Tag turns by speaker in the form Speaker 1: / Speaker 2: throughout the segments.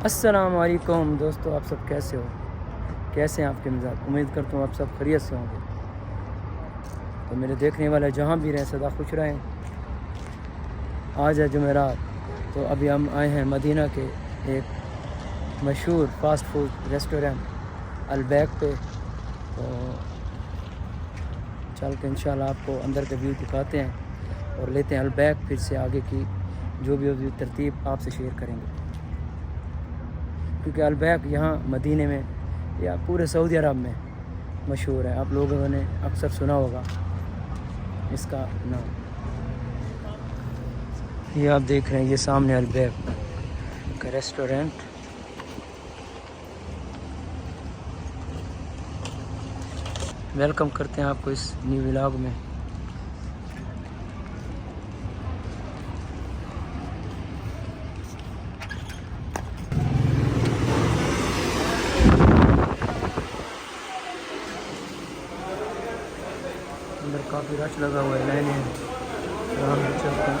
Speaker 1: अस्सलाम वालेकुम दोस्तों, आप सब कैसे हो? कैसे हैं आपके मिजाज? उम्मीद करता हूँ आप सब खैरियत से होंगे। तो मेरे देखने वाले जहाँ भी रहें सदा खुश रहें। आज है जुमेरात, तो अभी हम आए हैं मदीना के एक मशहूर फास्ट फूड रेस्टोरेंट अलबैक पे। तो चल के इंशाल्लाह आपको अंदर का व्यू दिखाते हैं और लेते हैं अलबैक, फिर से आगे की जो भी होगी तरतीब आपसे शेयर करेंगे। क्योंकि अलबैक यहाँ मदीने में या पूरे सऊदी अरब में मशहूर है। आप लोगों ने अक्सर सुना होगा इसका नाम। ये आप देख रहे हैं, ये सामने अलबैक का रेस्टोरेंट। वेलकम करते हैं आपको इस न्यू व्लॉग में। अंदर काफ़ी रश लगा हुआ है, लाइनें हैं। तो हम भी चलते हैं।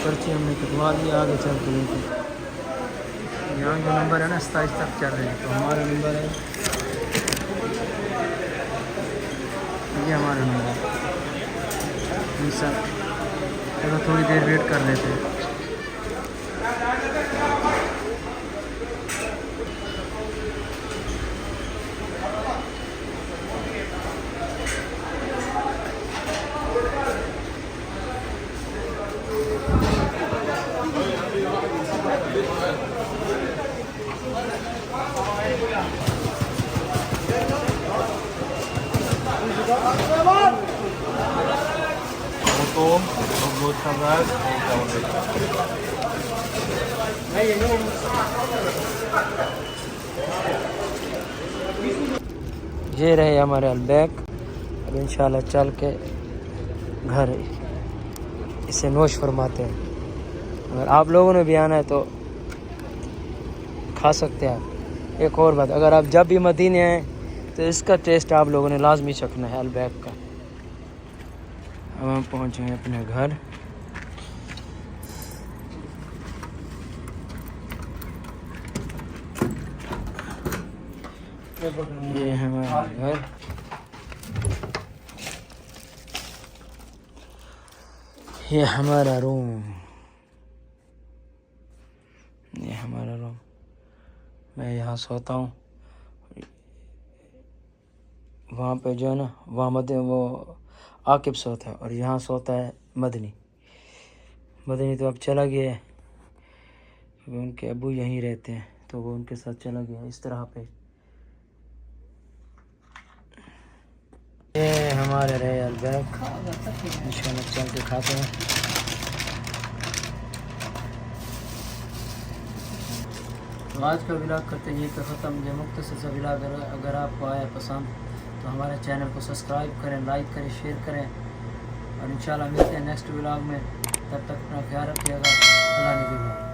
Speaker 1: पर्ची हमने कटवा लिया, आगे चल के लेते। यहाँ जो नंबर है ना 27 तक चल रहे हैं। तो हमारा नंबर है, ये हमारा नंबर है सर। चलो थोड़ी देर वेट कर लेते हैं।
Speaker 2: Motor, Robot Kamera,
Speaker 1: ये रहे हमारे अलबैक। अब इंशाल्लाह चल के घर इसे नोश फरमाते हैं। अगर आप लोगों ने भी आना है तो खा सकते हैं आप। एक और बात, अगर आप जब भी मदीने आए तो इसका टेस्ट आप लोगों ने लाजमी चखना है, अलबैक का। अब हम पहुँचे हैं अपने घर। ये है हमारा घर। ये हमारा रूम, ये हमारा रूम। मैं यहाँ सोता हूँ। वहाँ पे जो है ना, वहाँ वो आकिब सोता है और यहाँ सोता है मदनी। मदनी तो अब चला गया है क्योंकि उनके अब्बू यहीं रहते हैं, तो वो उनके साथ चला गया इस तरह पे। ये हमारे रहे अलबैक, इंशाल्लाह चल के खाते हैं। तो आज का व्लॉग करते हैं ये पे ख़त्म। ये मुख्तसर सा व्लॉग अगर आपको आया पसंद तो हमारे चैनल को सब्सक्राइब करें, लाइक करें, शेयर करें और इंशाल्लाह मिलते हैं नेक्स्ट व्लॉग में। तब तक अपना ख्याल रखिएगा। अल्लाह निगहबान।